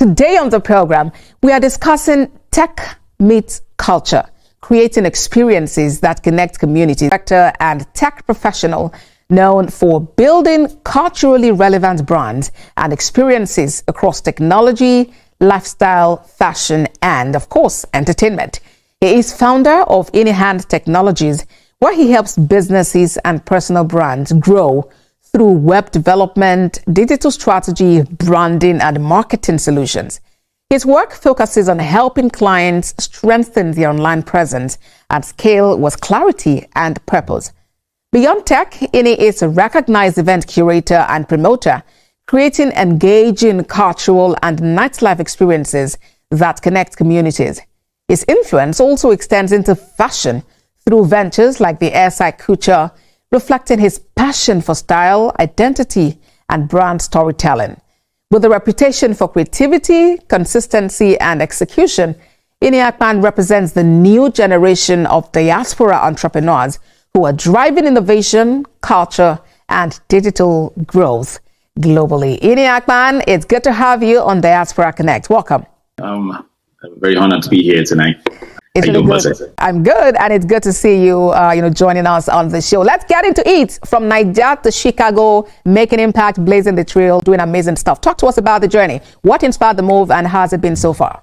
Today on the program, we are discussing tech meets culture, creating experiences that connect communities. Director and tech professional known for building culturally relevant brands and experiences across technology, lifestyle, fashion, and of course, entertainment. He is founder of Innyhandz Technologies, where he helps businesses and personal brands grow through web development, digital strategy, branding, and marketing solutions. His work focuses on helping clients strengthen their online presence and scale with clarity and purpose. Beyond tech, Inny is a recognized event curator and promoter, creating engaging cultural and nightlife experiences that connect communities. His influence also extends into fashion through ventures like the Airside Couture, reflecting his passion for style, identity, and brand storytelling. With a reputation for creativity, consistency, and execution, Akpan represents the new generation of diaspora entrepreneurs who are driving innovation, culture, and digital growth globally. Akpan, it's good to have you on Diaspora Connect. Welcome. I'm very honored to be here tonight. It's really good. I'm good, and it's good to see you, joining us on the show. Let's get into it. From Nigeria to Chicago, making impact, blazing the trail, doing amazing stuff. Talk to us about the journey. What inspired the move, and how has it been so far?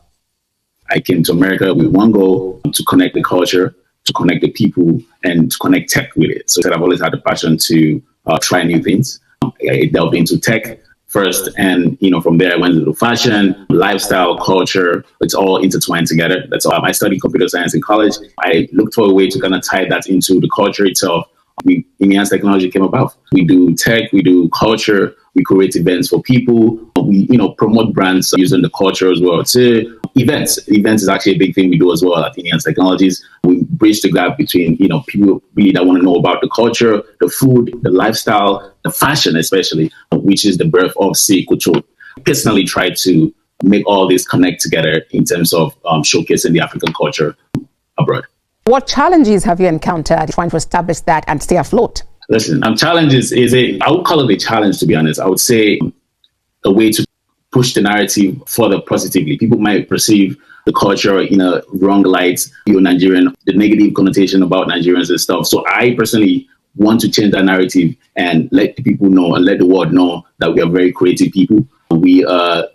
I came to America with one goal: to connect the culture, to connect the people, and to connect tech with it. So I've always had the passion to try new things. I delved into tech first, and from there I went into fashion, lifestyle, culture. It's all intertwined together. That's all. I studied computer science in college. I looked for a way to kind of tie that into the culture itself. Innyhandz Technology came about. We do tech, we do culture, we create events for people. We promote brands using the culture as well. So events is actually a big thing we do as well at Innyhandz Technologies. We bridge the gap between people really that want to know about the culture, the food, the lifestyle, the fashion especially, which is the birth of C Couture. I personally try to make all this connect together in terms of showcasing the African culture abroad. What challenges have you encountered trying to establish that and stay afloat? Listen, challenges I would call it a challenge, to be honest. I would say a way to push the narrative further positively. People might perceive the culture in a wrong light, you're Nigerian, the negative connotation about Nigerians and stuff. So I personally want to change that narrative and let the people know and let the world know that we are very creative people. We are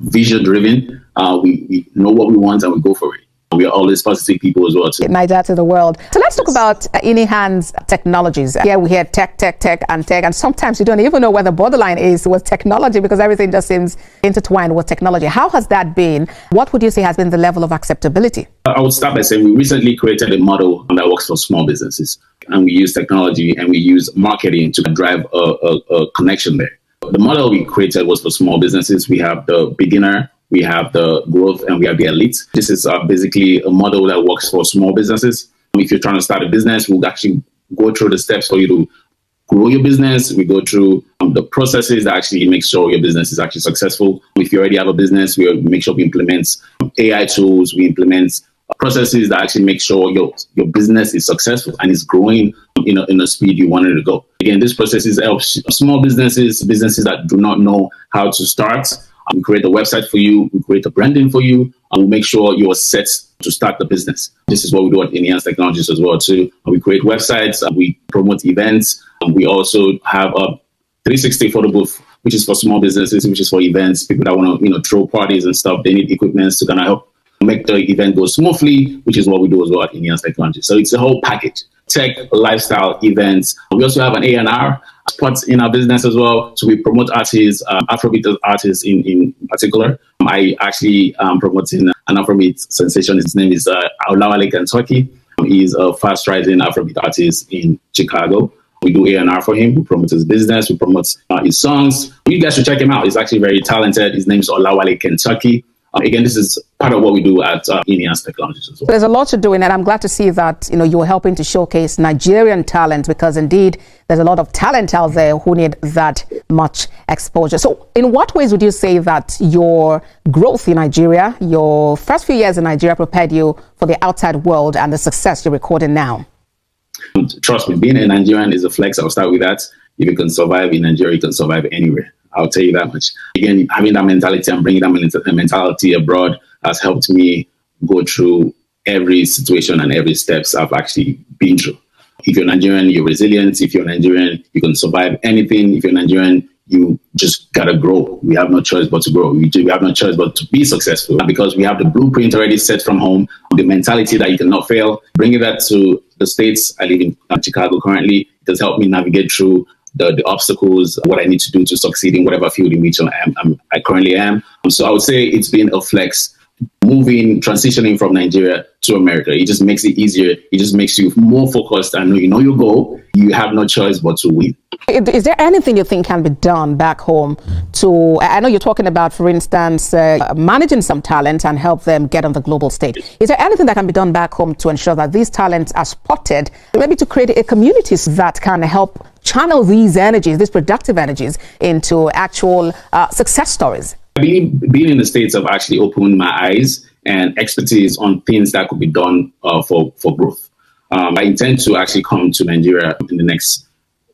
vision driven. We know what we want and we go for it. We are always positive people as well too. Nigeria to the world. So let's talk about Innyhandz Technologies. Here we hear tech, and sometimes you don't even know where the borderline is with technology because everything just seems intertwined with technology. How has that been? What would you say has been the level of acceptability? I would start by saying we recently created a model that works for small businesses, and we use technology and we use marketing to drive a connection there. The model we created was for small businesses. We have the beginner, we have the growth, and we have the elite. This is basically a model that works for small businesses. If you're trying to start a business, we'll actually go through the steps for you to grow your business. We go through the processes that actually make sure your business is actually successful. If you already have a business, we make sure we implement AI tools, we implement processes that actually make sure your business is successful and is growing in the speed you want it to go. Again, this process helps small businesses that do not know how to start. We create a website for you, we create a branding for you, and we make sure you're set to start the business. This is what we do at Innyhandz Technologies as well too. We create websites, we promote events, and we also have a 360 photo booth, which is for small businesses, which is for events, people that want to throw parties and stuff. They need equipment to kind of help make the event go smoothly, which is what we do as well at Innyhandz Technologies. So it's a whole package: tech, lifestyle, events. We also have an A&R spots in our business as well. So we promote artists, Afrobeat artists in particular. I actually promoting an Afrobeat sensation. His name is Olawale Kentucky. He's a fast rising Afrobeat artist in Chicago. We do A&R for him. We promote his business. We promote his songs. You guys should check him out. He's actually very talented. His name is Olawale Kentucky. Again, this is part of what we do at Innyhandz Technologies as well. There's a lot to do, and I'm glad to see that you're helping to showcase Nigerian talent, because indeed there's a lot of talent out there who need that much exposure. So in what ways would you say that your growth in Nigeria, your first few years in Nigeria, prepared you for the outside world and the success you're recording now? Trust me, being a Nigerian is a flex. I'll start with that. If you can survive in Nigeria, you can survive anywhere. I'll tell you that much. Again, having that mentality and bringing that mentality abroad has helped me go through every situation and every steps I've actually been through. If you're Nigerian, you're resilient. If you're Nigerian, you can survive anything. If you're Nigerian, you just gotta grow. We have no choice but to grow. We have no choice but to be successful, because we have the blueprint already set from home, the mentality that you cannot fail. Bringing that to the States, I live in Chicago currently. It has helped me navigate through the obstacles, what I need to do to succeed in whatever field in which I currently am. So I would say it's been a flex. Transitioning from Nigeria to America, it just makes it easier. It just makes you more focused and you know your goal. You have no choice but to win. Is there anything you think can be done back home to, I know you're talking about, for instance, managing some talent and help them get on the global stage. Is there anything that can be done back home to ensure that these talents are spotted, maybe to create a community that can help channel these energies, these productive energies, into actual success stories? Being in the States have actually opened my eyes and expertise on things that could be done for growth. I intend to actually come to Nigeria in the next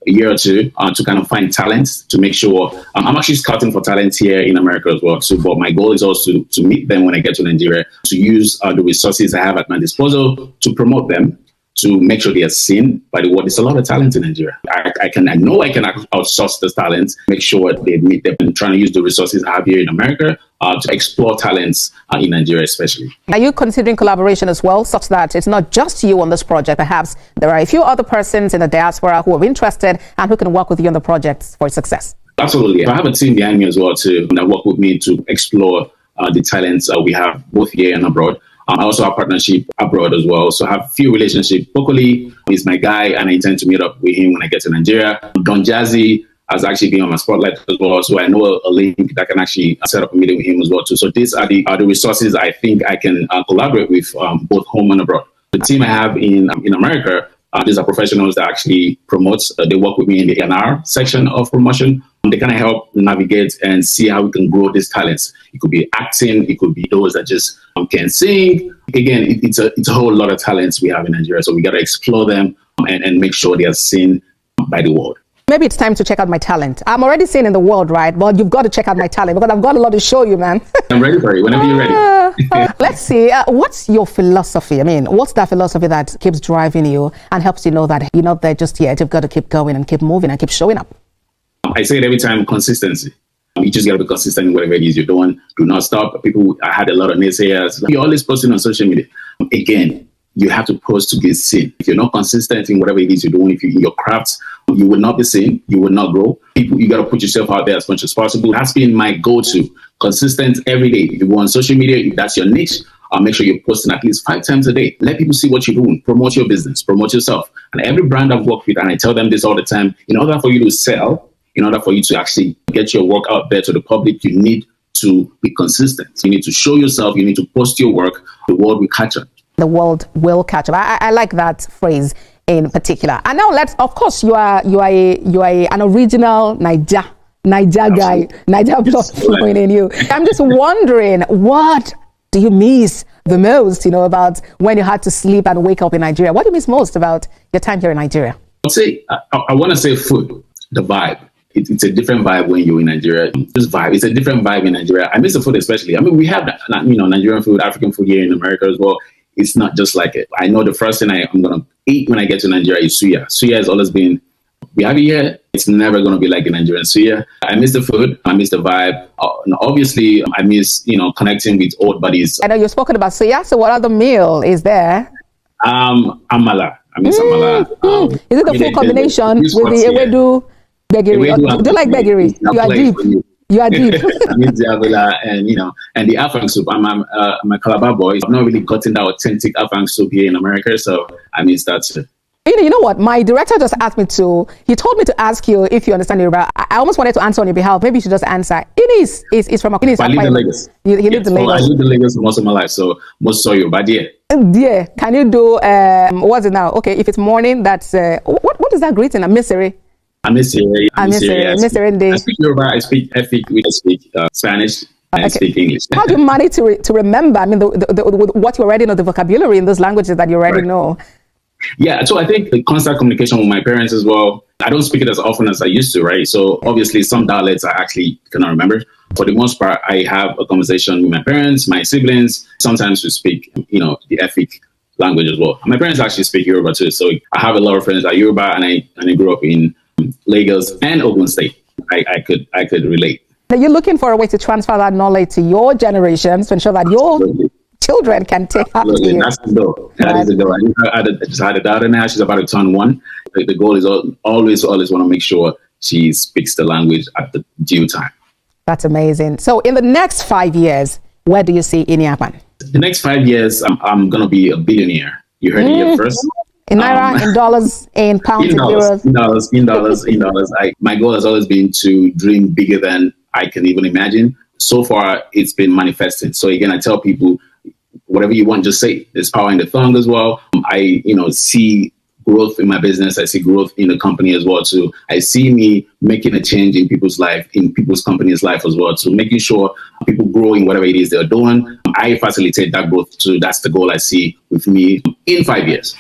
year or two to kind of find talents, to make sure I'm actually scouting for talents here in America as well. So, but my goal is also to meet them when I get to Nigeria, to use the resources I have at my disposal to promote them, to make sure they are seen by the world. There's a lot of talent in Nigeria. I know I can outsource the talents, make sure they meet them, and trying to use the resources I have here in America to explore talents in Nigeria especially. Are you considering collaboration as well, such that it's not just you on this project? Perhaps there are a few other persons in the diaspora who are interested and who can work with you on the project for success? Absolutely. I have a team behind me as well that work with me to explore the talents we have both here and abroad. I also have partnership abroad as well. So I have a few relationships. Bokoli is my guy, and I intend to meet up with him when I get to Nigeria. Don Jazzy has actually been on my spotlight as well. So I know a link that can actually set up a meeting with him as well too. So these are the resources I think I can collaborate with both home and abroad. The team I have in America, these are professionals that actually promote. They work with me in the NR section of promotion. They kind of help navigate and see how we can grow these talents. It could be acting. It could be those that just can sing. Again, it's a whole lot of talents we have in Nigeria. So we got to explore them and make sure they are seen by the world. Maybe it's time to check out my talent. I'm already seen in the world, right? Well, you've got to check out my talent because I've got a lot to show you, man. I'm ready for you whenever you're ready. Let's see. What's your philosophy? I mean, what's that philosophy that keeps driving you and helps you know that you're not there just yet? You've got to keep going and keep moving and keep showing up. I say it every time, consistency. You just got to be consistent in whatever it is you're doing. Do not stop. I had a lot of naysayers. You're always posting on social media. Again, you have to post to get seen. If you're not consistent in whatever it is you're doing, if you're in your crafts, you will not be seen. You will not grow. You got to put yourself out there as much as possible. That's been my go-to. Consistent every day. If you go on social media, if that's your niche, make sure you're posting at least 5 times a day. Let people see what you're doing. Promote your business. Promote yourself. And every brand I've worked with, and I tell them this all the time, in order for you to sell, in order for you to actually get your work out there to the public, you need to be consistent. You need to show yourself. You need to post your work. The world will catch up. The world will catch up. I like that phrase in particular. And now of course, you are an original Niger guy, Niger blood flowing in you. I'm just wondering, what do you miss the most, about when you had to sleep and wake up in Nigeria? What do you miss most about your time here in Nigeria? I'd say, I want to say food, the vibe. It's a different vibe when you're in Nigeria. Just vibe. It's a different vibe in Nigeria. I miss the food especially. I mean, we have Nigerian food, African food here in America as well. It's not just like it. I know the first thing I'm going to eat when I get to Nigeria is suya. Suya has always been, we have it here. It's never going to be like a Nigerian suya. I miss the food. I miss the vibe. Obviously, I miss, connecting with old buddies. I know you've spoken about suya. So what other meal is there? Amala. I miss amala. Is it the full combination with the ewedu? Begiri. Do you like begiri? You are deep. You are deep. I miss the avila and the afang soup. I'm a Calabar boy. I've not really gotten that authentic afang soup here in America, so I miss that too. You know what? My director just asked me he told me to ask you if you understand Yoruba. I almost wanted to answer on your behalf. Maybe you should just answer. It's from Akpan. I live in Lagos. You live in Lagos. I lived in Lagos for most of my life, so most saw Yoruba there. Yeah. Can you do, what's it now? Okay, if it's morning, that's, what is that greeting? A misery? I miss it. I speak Yoruba. I speak Spanish. I speak English. How do you manage to remember? I mean, what you already know, the vocabulary in those languages that you already know. Yeah, so I think the constant communication with my parents as well. I don't speak it as often as I used to, right? So obviously some dialects I actually cannot remember. For the most part, I have a conversation with my parents, my siblings. Sometimes we speak, the Efik language as well. My parents actually speak Yoruba too. So I have a lot of friends that are Yoruba, and I grew up in Lagos and Ogun State. I could relate. Are you looking for a way to transfer that knowledge to your generations to ensure that your Absolutely. children can take after you? That's the goal. That is the goal. I just had a daughter now. She's about to turn 1. The goal is always want to make sure she speaks the language at the due time. That's amazing. So in the next 5 years, where do you see Innyhandz? The next 5 years, I'm going to be a billionaire. You heard it here first. In naira, in dollars, in pounds, in euros? In dollars. My goal has always been to dream bigger than I can even imagine. So far, it's been manifesting. So again, I tell people, whatever you want, just say. There's power in the tongue as well. I see growth in my business. I see growth in the company as well too. I see me making a change in people's life, in people's company's life as well too, making sure people grow in whatever it is they're doing. I facilitate that growth too. That's the goal I see with me in 5 years.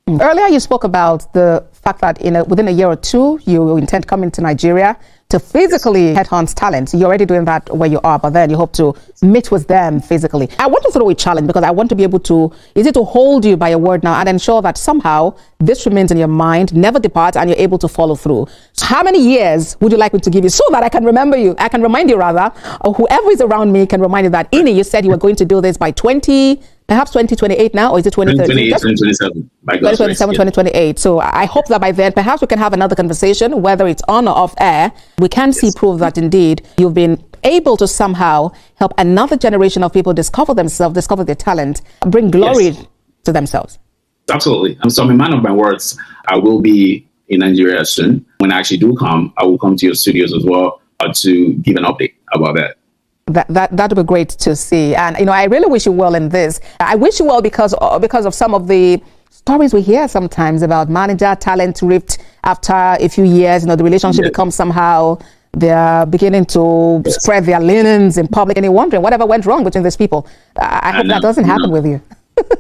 Earlier, you spoke about the fact that within a year or two, you intend coming to Nigeria to physically headhunt talent. You're already doing that where you are, but then you hope to meet with them physically. I want to throw a challenge because I want to be able to, to hold you by your word now and ensure that somehow this remains in your mind, never departs, and you're able to follow through. So how many years would you like me to give you so that I can remember you? I can remind you rather, or whoever is around me can remind you that, Inny, you said you were going to do this by 2028 now, or is it 2030? 2027. 2027, 2028. So I hope that by then, perhaps we can have another conversation, whether it's on or off air. We can see proof that indeed you've been able to somehow help another generation of people discover themselves, discover their talent, bring glory to themselves. Absolutely. So I'm a man of my words. I will be in Nigeria soon. When I actually do come, I will come to your studios as well to give an update about that. That would be great to see. And, I really wish you well in this. I wish you well because of some of the stories we hear sometimes about manager talent rift after a few years. The relationship becomes somehow they're beginning to spread their linens in public, and you're wondering whatever went wrong between these people. I hope that doesn't happen with you.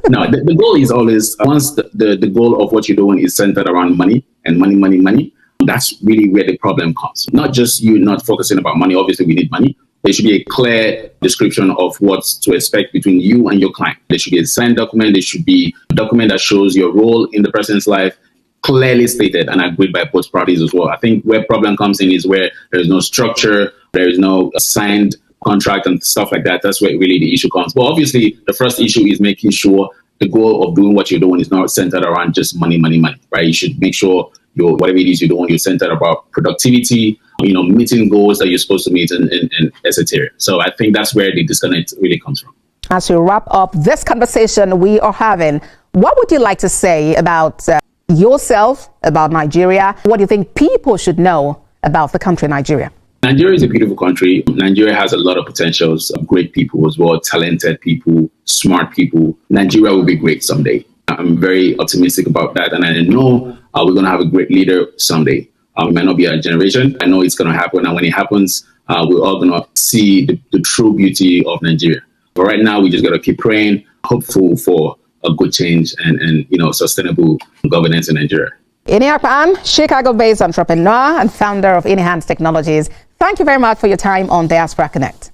No, the goal is always, once the goal of what you're doing is centered around money and money, that's really where the problem comes. Not just you not focusing about money. Obviously, we need money. There should be a clear description of what to expect between you and your client. There should be a signed document. There should be a document that shows your role in the person's life, clearly stated and agreed by both parties as well. I think where problem comes in is where there is no structure, there is no signed contract and stuff like that. That's where really the issue comes. But obviously, the first issue is making sure the goal of doing what you're doing is not centered around just money, right? You should make sure whatever it is you're doing, you're centered about productivity, meeting goals that you're supposed to meet and etc. So I think that's where the disconnect really comes from. As we wrap up this conversation we are having, what would you like to say about yourself, about Nigeria? What do you think people should know about the country Nigeria? Nigeria is a beautiful country. Nigeria has a lot of potentials, great people as well, talented people, smart people. Nigeria will be great someday. I'm very optimistic about that. And I know we're going to have a great leader someday. It might not be our generation. I know it's going to happen. And when it happens, we're all going to see the true beauty of Nigeria. But right now, we just got to keep praying, hopeful for a good change and sustainable governance in Nigeria. Akpan, Chicago-based entrepreneur and founder of Innyhandz Technologies. Thank you very much for your time on Diaspora Connect.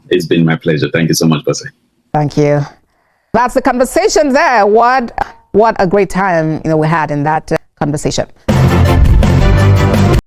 It's been my pleasure. Thank you so much, Basi. Thank you. That's the conversation there. What a great time we had in that conversation.